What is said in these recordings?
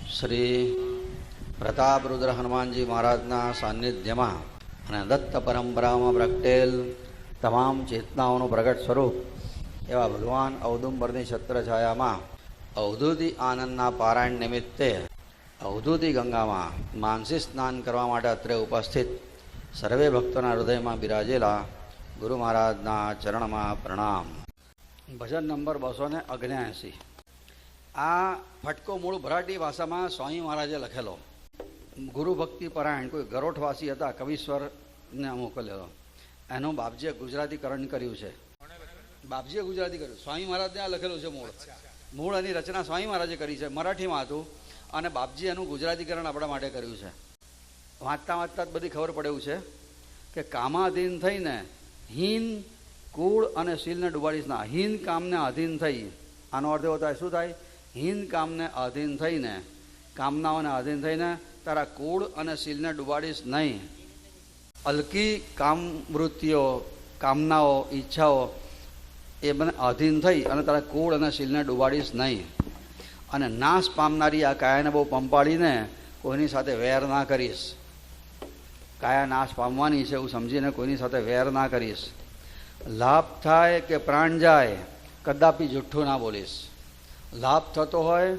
શ્રી પ્રતાપરુદ્ર હનુમાનજી મહારાજના સાનિધ્યમાં અને દત્ત પરંપરામાં પ્રગટેલ તમામ ચેતનાઓનું પ્રગટ સ્વરૂપ એવા ભગવાન ઔદુંબરની છત્રછાયામાં અવધૂતિ આનંદના પારાયણ નિમિત્તે અવધૂતિ ગંગામાં માનસી સ્નાન કરવા માટે અત્રે ઉપસ્થિત સર્વે ભક્તોના હૃદયમાં બિરાજેલા ગુરુ મહારાજના ચરણમાં પ્રણામ. ભજન નંબર 279. આ ફટકો મૂળ મરાઠી ભાષામાં સ્વામી મહારાજે લખેલો. ગુરુ ભક્તિ પરાયણ કોઈ ગરોઠવાસી હતા, કવિશ્વરને મોકલેલો. એનું બાપજીએ ગુજરાતીકરણ કર્યું છે. બાપજીએ ગુજરાતી કર્યું, સ્વામી મહારાજને આ લખેલું છે. મૂળ એની રચના સ્વામી મહારાજે કરી છે, મરાઠીમાં હતું, અને બાપજી એનું ગુજરાતીકરણ આપણા માટે કર્યું છે. વાંચતા વાંચતા જ બધી ખબર પડે એવું છે કે કામાધીન થઈને હીન કુળ અને શીલને ડૂબાડીશ ના. હીન કામને આધીન થઈ, આનો અર્થ એવો થાય, શું થાય? હીન કામને આધીન થઈને, કામનાઓને આધીન થઈને તારા કુળ અને શીલને ડૂબાડીશ નહીં. હલકી કામવૃત્તિઓ, કામનાઓ, ઈચ્છાઓ એ મને આધીન થઈ અને તારા કુળ અને શીલને ડૂબાડીશ નહીં. અને નાશ પામનારી આ કાયાને બહુ પંપાડીને કોઈની સાથે વેર ના કરીશ. કાયા નાશ પામવાની છે એવું સમજીને કોઈની સાથે વેર ના કરીશ. લાભ થાય કે પ્રાણ જાય કદાપી જુઠ્ઠું ના બોલીશ. લાભ થતો હોય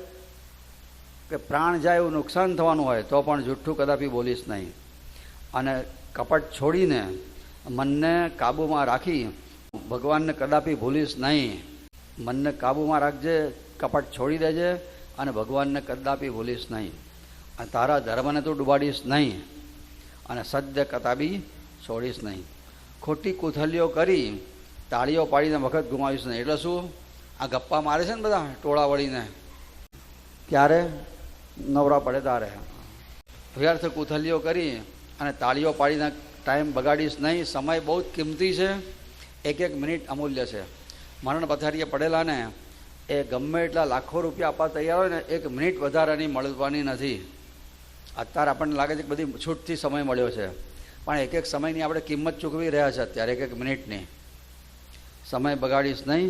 કે પ્રાણ જાય એવું નુકસાન થવાનું હોય તો પણ જુઠ્ઠું કદાપી બોલીશ નહીં. અને કપટ છોડીને મનને કાબૂમાં રાખી ભગવાનને કદાપી ભૂલીશ નહીં. મનને કાબૂમાં રાખજે, કપટ છોડી દેજે અને ભગવાનને કદાપી ભૂલીશ નહીં. અને તારા ધર્મને તું ડૂબાડીશ નહીં અને સદ્ય કદાપી છોડીશ નહીં. ખોટી કુથલીઓ કરી તાળીઓ પાડીને વખત ગુમાવીશ નહીં. એટલે શું? આ ગપ્પા મારે છે ને બધા ટોળા વળીને, ક્યારે નવરા પડે તારે. વ્યર્થ કુથલીઓ કરી અને તાળીઓ પાડીને ટાઈમ બગાડીશ નહીં. સમય બહુ જ કિંમતી છે, એક એક મિનિટ અમૂલ્ય છે. મરણ પથારીએ પડેલાને એ ગમે એટલા લાખો રૂપિયા આપવા તૈયાર હોય ને, એક મિનિટ વધારાની મળવાની નથી. અત્યારે આપણને લાગે છે કે બધી છૂટથી સમય મળ્યો છે, પણ એક એક સમયની આપણે કિંમત ચૂકવી રહ્યા છે અત્યારે, એક એક મિનિટની. સમય બગાડીશ નહીં,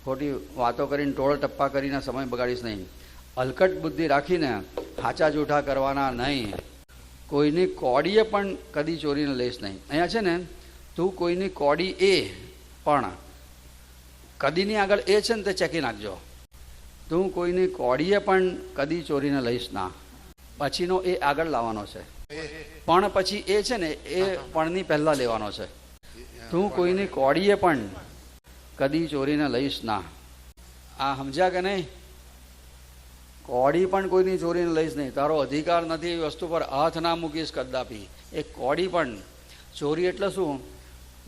ખોટી વાતો કરીને ટોળ ટપ્પા કરીને સમય બગાડીશ નહીં. હલકટ બુદ્ધિ રાખીને હાચા જૂઠા કરવાના નહીં. કોઈની કોડીએ પણ કદી ચોરીને લઈશ નહીં. અહીંયા છે ને, તું કોઈની કોડી એ પણ કદીની આગળ એ છે ને તે ચેકી નાખજો. તું કોઈની કોડીએ પણ કદી ચોરીને લઈશ ના. પછીનો એ આગળ લાવવાનો છે, પણ પછી એ છે ને એ પણની પહેલાં લેવાનો છે. તું કોઈની કોડીએ પણ કદી ચોરીને લઈશ ના. આ સમજ્યા કે નહીં? કોડી પણ કોઈની ચોરીને લઈશ નહીં. તારો અધિકાર નથી એ વસ્તુ પર હાથ ના મૂકીશ કદાપી. એ કોડી પણ ચોરી એટલે શું?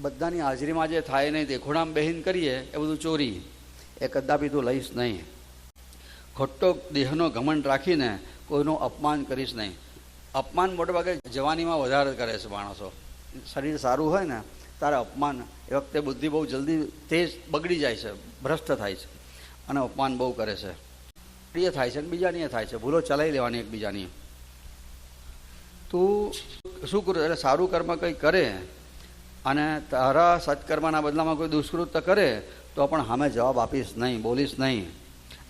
બધાની હાજરીમાં જે થાય નહીં તે ખૂણામાં બેહીને કરીએ એ બધું ચોરી. એ કદાપી તું લઈશ નહીં. ખોટો દેહનો ઘમંડ રાખીને કોઈનું અપમાન કરીશ નહીં. અપમાન મોટેભાગે જવાનીમાં વધારે કરે છે માણસો. શરીર સારું હોય ને તારે અપમાન એ વખતે બુદ્ધિ બહુ જલ્દી તેજ બગડી જાય છે, ભ્રષ્ટ થાય છે અને અપમાન બહુ કરે છે. એ થાય છે અને બીજાની એ થાય છે. ભૂલો ચલાવી લેવાની એકબીજાની. તું શું કરું? એટલે સારું કર્મ કંઈ કરે અને તારા સત્કર્મના બદલામાં કોઈ દુષ્કૃત કરે તો પણ સામે જવાબ આપીશ નહીં, બોલીશ નહીં.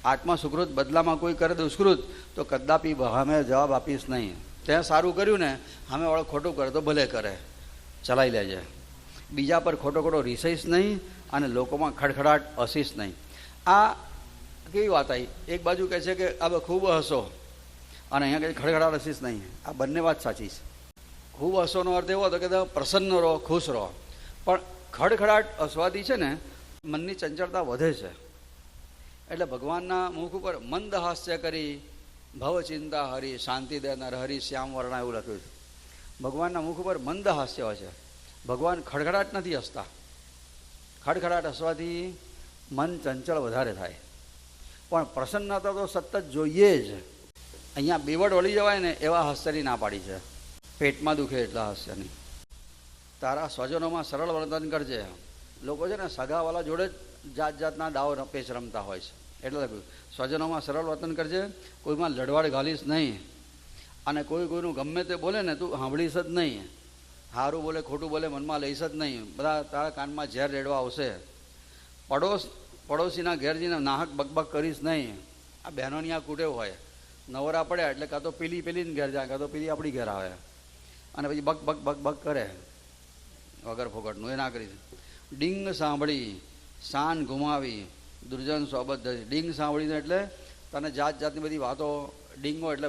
આત્મા સુકૃત બદલામાં કોઈ કરે દુષ્કૃત તો કદાપી સામે જવાબ આપીશ નહીં. ત્યાં સારું કર્યું ને, સામે વાળો ખોટું કરે તો ભલે કરે, ચલાવી લેજે. બીજા પર ખોટો ખોટો રીસાઈશ નહીં અને લોકોમાં ખડખડાટ હસીશ નહીં. આ કેવી વાત આવી? એક બાજુ કહે છે કે આ ખૂબ હસો અને અહીંયા કહે ખડખડાટ હસીશ નહીં. આ બંને વાત સાચી છે. ખૂબ હસોનો અર્થ એવો હતો કે તમે પ્રસન્ન રહો, ખુશ રહો. પણ ખડખડાટ હસવાથી છે ને મનની ચંચળતા વધે છે. એટલે ભગવાનના મુખ ઉપર મંદ હાસ્ય કરી ભવ ચિંતા હરી શાંતિ દેનાર હરી શ્યામ વર્ણા એવું લખ્યું છે. ભગવાનના મુખ ઉપર મંદ હાસ્ય હોય છે. ભગવાન ખડખડાટ નથી હસતા. ખડખડાટ હસવાથી મન ચંચળ વધારે થાય. પણ પ્રસન્નતા તો સતત જોઈએ જ. અહીંયા બેવડ વળી જવાય ને એવા હાસ્યની ના પાડી છે. પેટમાં દુખે એટલા હાસ્યની. તારા સ્વજનોમાં સરળ વર્તન કરજે. લોકો છે ને સગાવાલા જોડે જ જાત જાતના દાવ પેચ રમતા હોય છે. એટલે લખ્યું સ્વજનોમાં સરળ વર્તન કરજે, કોઈમાં લડવાડ ઘાલીશ નહીં. અને કોઈ કોઈનું ગમે તે બોલે ને તું સાંભળીશ જ નહીં. સારું બોલે ખોટું બોલે મનમાં લઈશ જ નહીં. બધા તારા કાનમાં ઝેર રેડવા આવશે. પડોશીના ઘેર જઈને નાહક બકબક કરીશ નહીં. આ બહેનોની આ કુટેવ હોય. નવરા પડ્યા એટલે કાં તો પેલીને ઘેર જાય, કાં તો પેલી આપણી ઘેર આવે અને પછી બક બક બક બક કરે વગર ફોકટનું. એ ના કરી. ડીંગ સાંભળી શાન ગુમાવી દુર્જન સોબત ધરી. ડીંગ સાંભળીને એટલે તને જાત જાતની બધી વાતો, ડીંગો એટલે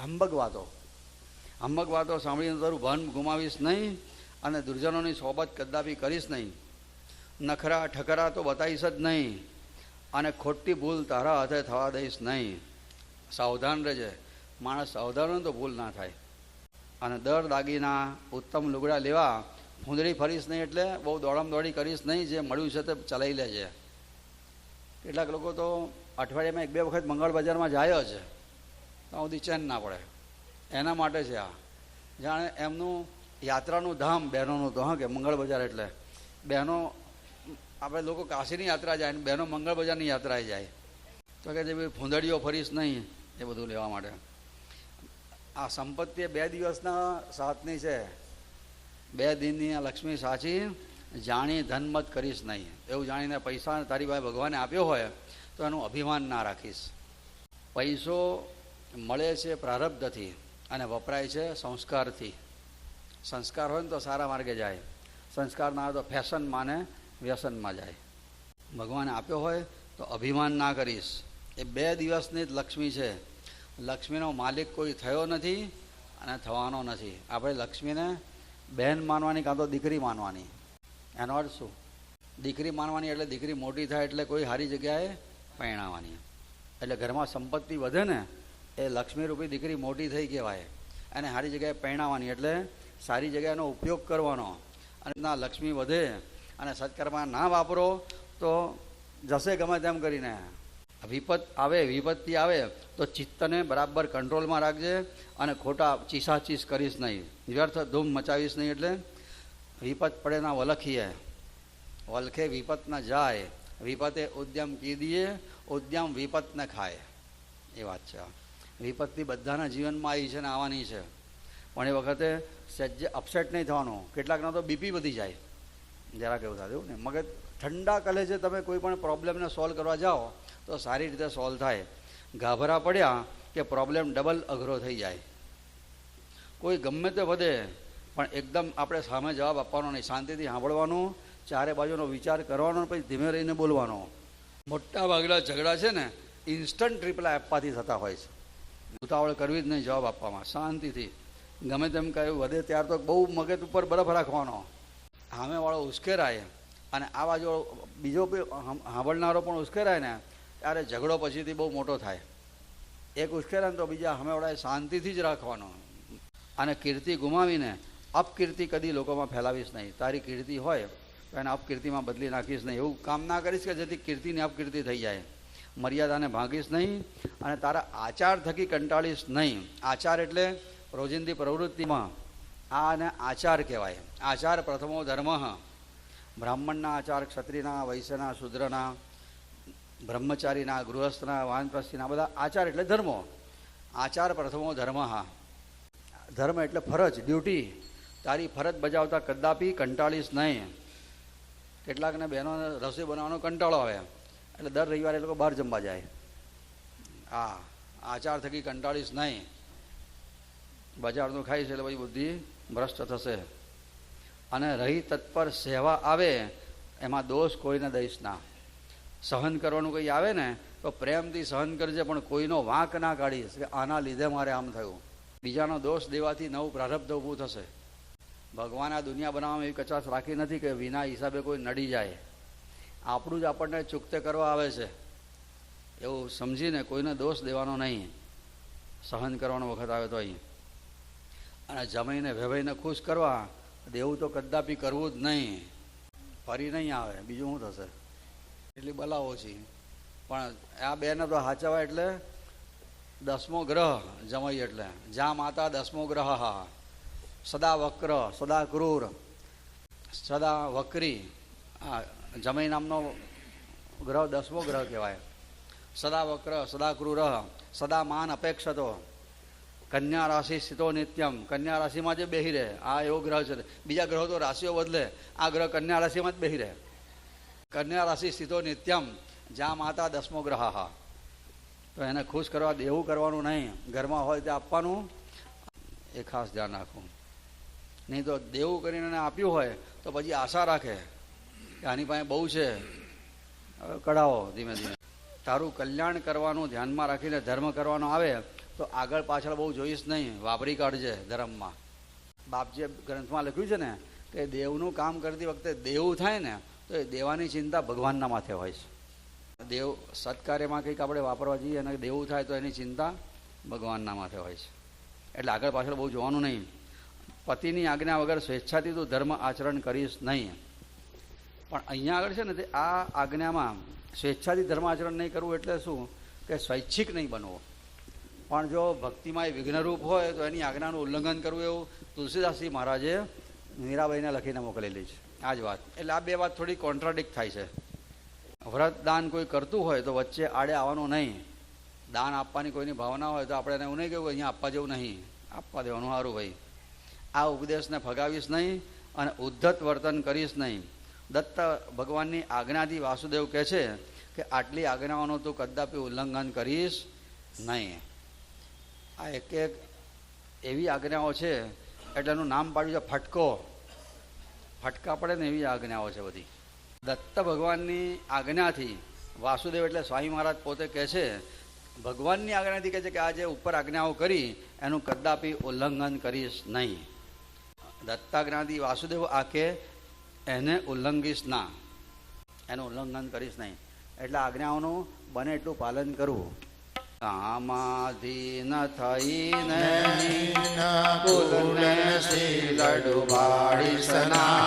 હંબગ વાતો સાંભળીને તારું ભાન ગુમાવીશ નહીં અને દુર્જનોની સોબત કદાપી કરીશ નહીં. નખરા ઠકરા તો બતાવીશ જ નહીં અને ખોટી ભૂલ તારા હાથે થવા દઈશ નહીં. સાવધાન રહેજે. માણસ સાવધાન હોય તો ભૂલ ના થાય. અને દર દાગીના ઉત્તમ લુગડા લેવા ફૂંદડી ફરીશ નહીં એટલે બહુ દોડમ દોડી કરીશ નહીં. જે મળ્યું છે તે ચલાવી લેજે. કેટલાક લોકો તો અઠવાડિયામાં 1-2 વખત મંગળ બજારમાં જાય જ, ત્યાં સુધી ચેન ના પડે. એના માટે છે આ. જાણે એમનું યાત્રાનું ધામ બહેનોનું તો, હા, કે મંગળ બજાર એટલે બહેનો, આપણે લોકો કાશીની યાત્રા જાય ને બહેનો મંગળ બજારની યાત્રાએ જાય. તો કે જે ફૂંદડીઓ ફરીશ નહીં એ બધું લેવા માટે. આ સંપત્તિ 2 દિવસના સાથની છે. 2 દિનની આ લક્ષ્મી સાચી, જાણી ધનમત કરીશ નહીં. એવું જાણીને પૈસા તારી પાસે ભગવાને આપ્યો હોય તો એનું અભિમાન ના રાખીશ. પૈસો મળે છે પ્રારબ્ધથી અને વપરાય છે સંસ્કારથી. સંસ્કાર હોય ને તો સારા માર્ગે જાય, સંસ્કાર ના હોય તો ફેશન માને વ્યસનમાં જાય. ભગવાને આપ્યો હોય તો અભિમાન ના કરીશ. એ 2 દિવસની જ લક્ષ્મી છે. લક્ષ્મીનો માલિક કોઈ થયો નથી અને થવાનો નથી. આપણે લક્ષ્મીને બહેન માનવાની કાં તો દીકરી માનવાની. એનો અર્થ શું? દીકરી માનવાની એટલે દીકરી મોટી થાય એટલે કોઈ સારી જગ્યાએ પરણાવવાની. એટલે ઘરમાં સંપત્તિ વધે ને એ લક્ષ્મીરૂપી દીકરી મોટી થઈ કહેવાય. અને સારી જગ્યાએ પરણાવવાની એટલે સારી જગ્યાનો ઉપયોગ કરવાનો. અને ના લક્ષ્મી વધે અને સત્કર્મમાં ના વાપરો તો જશે ગમે તેમ કરીને. વિપત્તિ આવે તો ચિત્તને બરાબર કંટ્રોલમાં રાખજે અને ખોટા ચીસાચીસ કરીશ નહીં, વ્યર્થ ધૂમ મચાવીશ નહીં. એટલે વિપત પડે ના વલખીએ, વલખે વિપત ન જાય, વિપતે ઉદ્યમ કીધીએ, ઉદ્યમ વિપત ન ખાય. એ વાત છે. વિપત્તિ બધાના જીવનમાં આવી છે ને આવવાની છે, પણ એ વખતે સહેજે અપસેટ નહીં થવાનું. કેટલાકના તો બીપી વધી જાય જરાક એવું થતું ને. મગજ ઠંડા કલેજે તમે કોઈ પણ પ્રોબ્લેમને સોલ્વ કરવા જાઓ તો સારી રીતે સોલ્વ થાય. ગાભરા પડ્યા કે પ્રોબ્લેમ ડબલ અઘરો થઈ જાય. કોઈ ગમે તે વધે પણ એકદમ આપણે સામે જવાબ આપવાનો નહીં, શાંતિથી સાંભળવાનું, ચારે બાજુનો વિચાર કરવાનો, પછી ધીમે રહીને બોલવાનો. મોટા ભાગના ઝઘડા છે ને ઇન્સ્ટન્ટ રિપ્લાય આપવાથી થતા હોય છે. ઉતાવળ કરવી જ નહીં જવાબ આપવામાં. શાંતિથી ગમે તેમ કહ્યું વધે ત્યાર તો બહુ મગજ ઉપર બરફ રાખવાનો. સામેવાળો ઉશ્કેરાય અને આ બાજુ બીજો સાંભળનારો પણ ઉશ્કેરાય ને ત્યારે ઝઘડો પછીથી બહુ મોટો થાય. એક ઉશ્કેરાય ને તો બીજા સામેવાળાએ શાંતિથી જ રાખવાનો. અને કીર્તિ ગુમાવીને અપકીર્તિ કદી લોકોમાં ફેલાવીશ નહીં. તારી કીર્તિ હોય તો એને અપકીર્તિમાં બદલી નાખીશ નહીં. એવું કામ ના કરીશ કે જેથી કીર્તિની અપકીર્તિ થઈ જાય. મર્યાદાને ભાંગીશ નહીં અને તારા આચાર થકી કંટાળીશ નહીં. આચાર એટલે રોજિંદી પ્રવૃત્તિમાં આને આચાર કહેવાય. આચાર પ્રથમો ધર્મ. બ્રાહ્મણના આચાર, ક્ષત્રિયના, વૈશ્યના, શૂદ્રના, બ્રહ્મચારીના, ગૃહસ્થના, વાનપ્રસ્થીના, બધા આચાર એટલે ધર્મો. આચાર પ્રથમો ધર્મ. ધર્મ એટલે ફરજ, ડ્યુટી. તારી ફરજ બજાવતા કદાપી કંટાળીશ નહીં. કેટલાકને બહેનોને રસોઈ બનાવવાનો કંટાળો આવે એટલે દર રવિવારે એ લોકો બહાર જમવા જાય. હા, આચાર થકી કંટાળીશ નહીં. બજારનું ખાઈશ એટલે પછી બુદ્ધિ ભ્રષ્ટ થશે. અને રહી તત્પર સેવા આવે એમાં દોષ કોઈને દઈશ ના. સહન કરવાનું કંઈ આવે ને તો પ્રેમથી સહન કરજે, પણ કોઈનો વાંક ના કાઢીશ કે આના લીધે મારે આમ થયું. બીજાનો દોષ દેવાથી નવું પ્રારબ્ધ ઊભું થશે. ભગવાન આ દુનિયા બનાવવામાં એવી કચાશ રાખી નથી કે વિના હિસાબે કોઈ નડી જાય. આપણું જ આપણને ચૂકતે કરવા આવે છે એવું સમજીને કોઈને દોષ દેવાનો નહીં. સહન કરવાનો વખત આવે તો અહીં. અને જમાઈને વેવાઈને ખુશ કરવા દેવું તો કદાપી કરવું જ નહીં. ફરી નહીં આવે, બીજું શું થશે? એટલી બલાવો છે. પણ આ બેને તો હાચવા એટલે 10મો ગ્રહ જમાઈ એટલે જા માતા 10મો ગ્રહ. સદા વક્ર, સદા ક્રૂર, સદા વક્રી. આ જમાઈ નામનો ગ્રહ 10મો ગ્રહ કહેવાય. સદા વક્ર, સદા ક્રૂર, સદા માન અપેક્ષતો, કન્યા રાશિ સ્થિતો નિત્યમ. કન્યા રાશિમાં જ બેહી રહે. આ એવો ગ્રહ છે. બીજા ગ્રહો તો રાશિઓ બદલે, આ ગ્રહ કન્યા રાશિમાં જ બેહી રહે. કન્યા રાશિ સ્થિતો નિત્યમ જા માતા 10મો ગ્રહ. તો એને ખુશ કરવા દેવું કરવાનું નહીં, ઘરમાં હોય તે આપવાનું, એ ખાસ ધ્યાન રાખવું. નહીં તો દેવું કરીને એને આપ્યું હોય તો પછી આશા રાખે કે આની પાસે બહુ છે, હવે કઢાવો ધીમે ધીમે. તારું કલ્યાણ કરવાનું ધ્યાનમાં રાખીને ધર્મ કરવાનો આવે તો આગળ પાછળ બહુ જોઈશ નહીં, વાપરી કાઢજે ધર્મમાં. બાપજીએ ગ્રંથમાં લખ્યું છે ને કે દેવનું કામ કરતી વખતે દેવું થાય ને તો એ દેવાની ચિંતા ભગવાનના માથે હોય છે. દેવ સત્કાર્યમાં કંઈક આપણે વાપરવા જઈએ અને દેવું થાય તો એની ચિંતા ભગવાનના માથે હોય છે. એટલે આગળ પાછળ બહુ જોવાનું નહીં. પતિની આજ્ઞા વગર સ્વેચ્છાથી તું ધર્મ આચરણ કરીશ નહીં. પણ અહીંયા આગળ છે ને તે આ આજ્ઞામાં સ્વેચ્છાથી ધર્મ આચરણ નહીં કરવું એટલે શું કે સ્વૈચ્છિક નહીં બનવો. પણ જો ભક્તિમાં એ વિઘ્નરૂપ હોય તો એની આજ્ઞાનું ઉલ્લંઘન કરવું, એવું તુલસીદાસજી મહારાજે મીરાબાઈને લખીને મોકલેલી છે આ જ વાત. એટલે આ બે વાત થોડી કોન્ટ્રાડિક્ટ થાય છે. વ્રત દાન કોઈ કરતું હોય તો વચ્ચે આડે આવવાનું નહીં. દાન આપવાની કોઈની ભાવના હોય તો આપણે એને એવું નહીં કહેવું અહીંયા આપવા જેવું નહીં, આપવા દેવાનું સારું ભાઈ. આ ઉપદેશને ફગાવીશ નહીં અને ઉદ્ધત વર્તન કરીશ નહીં. દત્ત ભગવાનની આજ્ઞાથી વાસુદેવ કહે છે કે આટલી આજ્ઞાઓનું તું કદાપી ઉલ્લંઘન કરીશ નહીં. આ એક એક એવી આજ્ઞાઓ છે એટલે એનું નામ પાડ્યું છે ફટકો. ફટકા પડે ને એવી આજ્ઞાઓ છે બધી. દત્ત ભગવાનની આજ્ઞાથી વાસુદેવ એટલે સ્વામી મહારાજ પોતે કહે છે, ભગવાનની આજ્ઞાથી કહે છે કે આ જે ઉપર આજ્ઞાઓ કરી એનું કદાપી ઉલ્લંઘન કરીશ નહીં. દત્તાજ્ઞાથી વાસુદેવ આકે એને ઉલ્લંઘીશ ના, એનું ઉલ્લંઘન કરીશ નહીં. એટલે આજ્ઞાઓનું બને એટલું પાલન કરવું. કામાધીન થઈને કુલને શ્રી લડુબાડીસના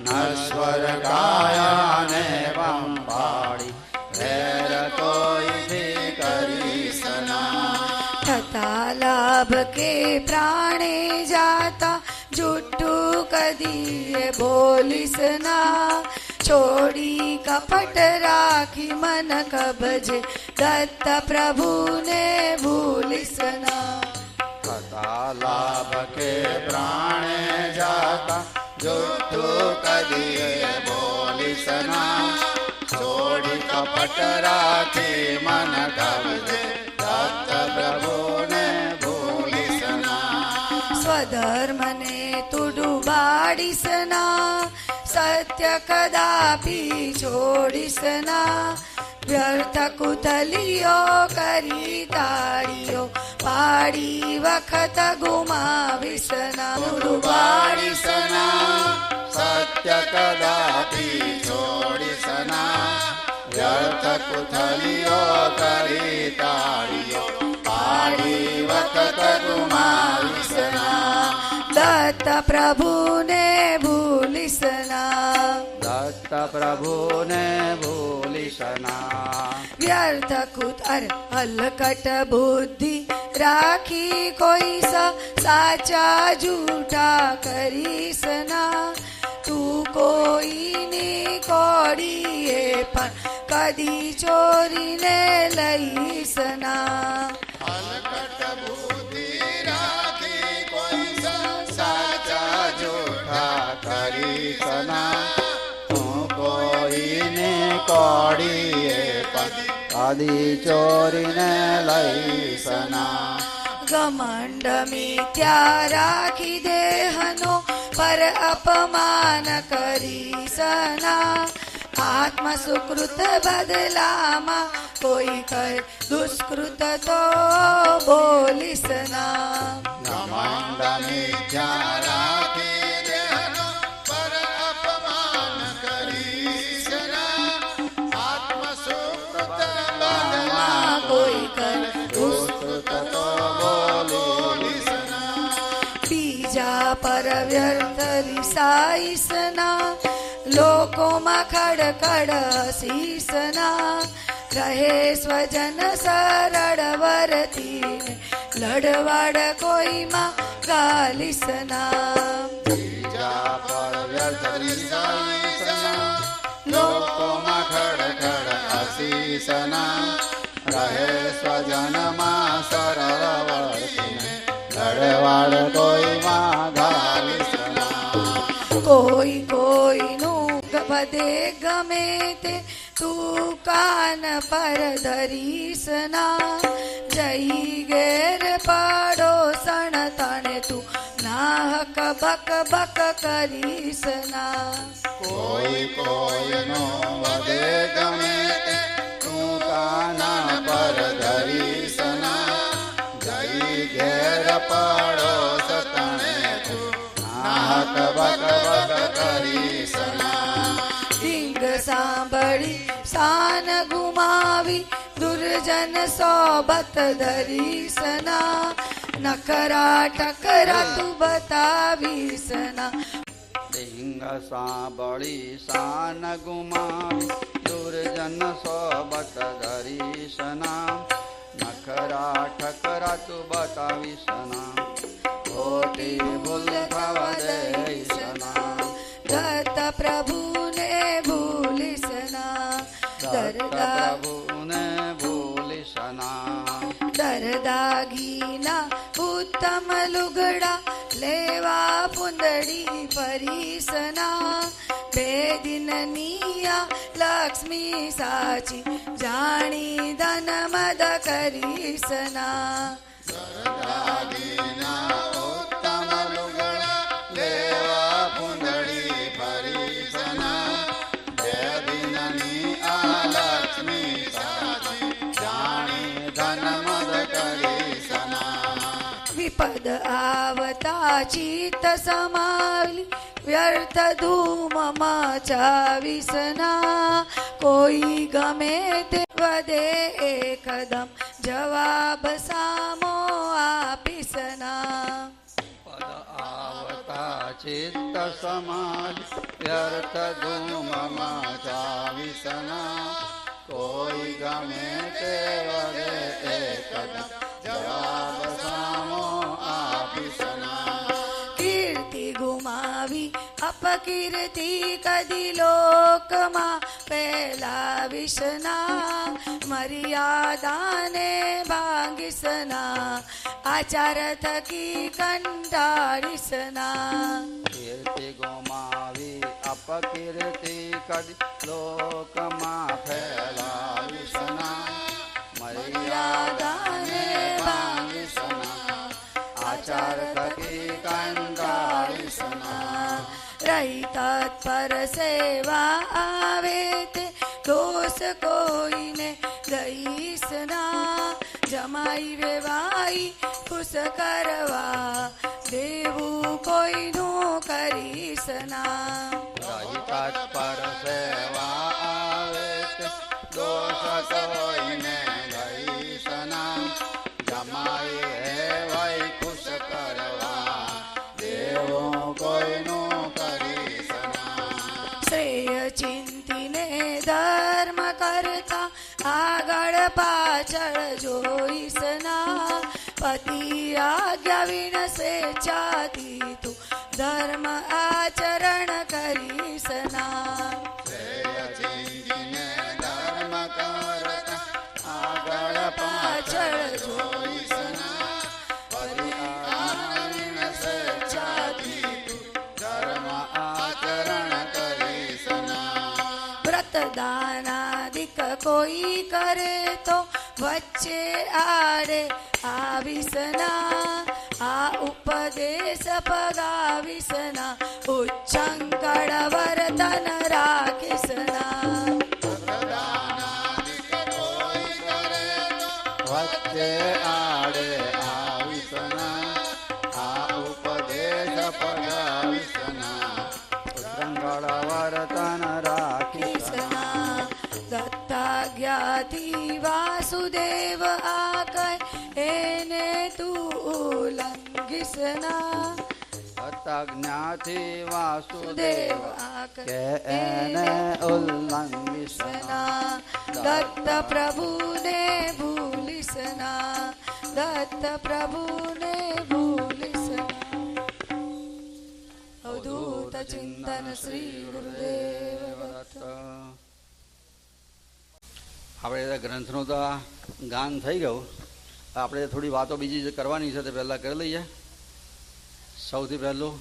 નશ્વર કાયાને પંપાડી વેર તોયથી કરીસના. થતા લાભ કે પ્રાણે જાતા જુઠ્ઠું કદીએ બોલીસના. છોડી કપટ રાખી મન કબજે દત્ત પ્રભુને ભૂલીસના. થતા લાભ કે પ્રાણે જાતા જુઠ્ઠું કદીએ બોલીસના. છોડી કપટ રાખી મન કબજે દત્ત પ્રભુને ભૂલીસના. સ્વધર્મને તું ડૂબાડીસના. સત્ય કદાપી છોડીસના. વ્યર્થ કુતલીઓ કરી તાળીઓ પાડી વખત ગુમાવીસના. ડૂબાડીસના. સત્ય કદાપી છોડીસના. વ્યર્થ કુતલીઓ કરી તાળીઓ પાડી વખત ગુમાવીસના. દત્ત પ્રભુને ભૂલીસના. દત્ત પ્રભુને ભૂલીસના. વ્યર્થ કુતર હલકટ બુદ્ધિ રાખી કોઈ સાચા જૂઠા કરીસના. તું કોઈની કોડીએ પણ કદી ચોરીને લઈસના. હલકટ બુદ્ધિ રાખી કોઈ સાચા જૂઠા કરીસના. તું કોઈને કોડીએ પણ કદી ચોરીને લઈસના. ઘમંડ મિથ્યા રાખી દેહનો પર અપમાન કરીસના. આત્મ સુકૃત બદલામાં કોઈ કર દુષ્કૃત તો બોલીસના. ઘમંડ મિથ્યા રાખી દેહનો પર અપમાન કરીસના. આત્મ સુકૃત બદલામાં કોઈ કર દુષ્કૃત તો બોલીસના. બીજા પર વ્યર્થ રિસાઈસના. લોકોમાં ખડખડ હસીસના. રહે સ્વજન સરળ વર્તીને લડવાડ કોઈમાં ગાલીસના. બીજા પર વ્યર્થ રિસાઈસના. લોકોમાં ખડખડ હસીસના. રહે સ્વજનમાં સરળ વર્તીને લડવાડ કોઈમાં ગાલીસના. કોઈ કોઈનું પદે ગમે તે તું કાન પર ધરીશના જઈ ઘેર પાડોસણ તણે તું નાહક બક બક કરીશના કોઈ કોઈનો વધે ગમે તે તું કાના પર ધરીશના જઈ ઘેર પાડો સતણે તું નાહક બક બક કરીશના ઢીંગ સાંભળી સાન ગુમાવી દુર્જન સોબત ધરીશના નખરા ટકરા તું બતાવીશના ઢીંગ સાંભળી સાન ગુમાવી દુર્જન સોબત ધરીશના નખરા ઠકરા તું બતાવીશના ખોટી ભૂલ થવા દઈશના દત્ત પ્રભુને ભૂલીશના દરદા પ્રભુને ભૂલીશના દરદાગીના ઉત્તમ લુગડા લેવા પુંદડી પરીશના બે દિનનીયા લક્ષ્મી સાચી જાણી ધન મદ કરીશના સરદાગીના ઉત્તમ લુગડા લેવા પુંડળી પરીશના બે દિનની આ લક્ષ્મી સાચી જાણી ધન મદ કરીશના વિપદ આવતા ચિત્ત સમાવી વ્યર્થ ધૂમ મચાવીશના કોઈ ગમે તે વધે એકદમ જવાબ સામો આપીશના પદ આવતા ચિત્ત સમાજ વ્યર્થ ધૂમમાં ચાવીસના કોઈ ગમે તે વગે એકદમ જવાબ સામો આપીશના કીર્તિ ગુમાવી અપકીર્તિ કદી લોકમાં ફેલાવીશના મર્યાદાને ભાંગીશના આચાર થકી કંટાળીશના કીર્તિ ગુમાવી અપકીર્તિ કદી લોકમાં ફેલાવીશના મર્યાદાને ભાંગીશના આચાર થકી કંટાળીશના રહી તત્પર સેવા આવે તે દોષ કોઈને દઈશના જમાઈ વેવાઈ ખુશ કરવા દેવું કોઈનું કરીશના રહી તત્પર સેવા આવે તે દોષ કોઈને દઈશના જમાઈ હેવાઈ ખુશ કરવા દેવું કોઈનું કરીશના શ્રેય ચિંતીને ધર્મ કરતા આગળ પાછળ જોઈશના પતિ આજ્ઞા વિન સ્વેચ્છાથી તું ધર્મ આચરણ કરીશના શ્રેય ચિંતીને ધર્મ કરતા આગળ પાછળ જોઈશના પરિણામીન સ્વેચ્છાથી તું ધર્મ આચરણ કરીશના વ્રતદાનાદિક કોઈ કરે તો વચ્ચે આડે આવીશના આ ઉપદેશ પગાવીશના ઉચ્ચંકળ વર્તન રાખીશના પ્રદાનાદિક કોઈ કરે તો વચ્ચે આડે આવીશના આ ઉપદેશ પગાવીશના ઉત્તંગળ વર્તન રાખીશના દત્તાજ્ઞાથી વાસુદેવ આકય એને તું ઉલ્લંઘિશના તજ્ઞાથી વાસુદેવ દેવ આકય કે એને ઉલ્લંઘિશના દત્ત પ્રભુને ભૂલિશના દત્ત પ્રભુને ભૂલિશના અવધૂત ચિંતન શ્રી ગુરુદેવ દત્ત. આપણે ગ્રંથનું તો ગાન થઈ ગયું. આપણે થોડી વાતો બીજી જે કરવાની છે તે પહેલાં કરી લઈએ. સૌથી પહેલું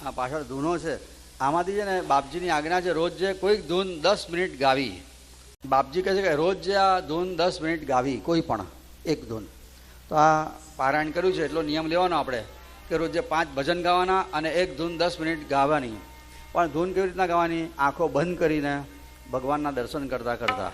આ પાછળ ધૂનો છે આમાંથી છે ને બાપજીની આજ્ઞા છે રોજ જે કોઈક ધૂન 10 મિનિટ ગાવી. બાપજી કહે છે કે રોજ જે આ ધૂન 10 મિનિટ ગાવી, કોઈ પણ એક ધૂન. તો આ પારાયણ કર્યું છે એટલો નિયમ લેવાનો આપણે કે રોજે 5 ભજન ગાવાના અને એક ધૂન 10 મિનિટ ગાવાની. પણ ધૂન કેવી રીતના ગાવાની? આંખો બંધ કરીને ભગવાનના દર્શન કરતાં કરતાં.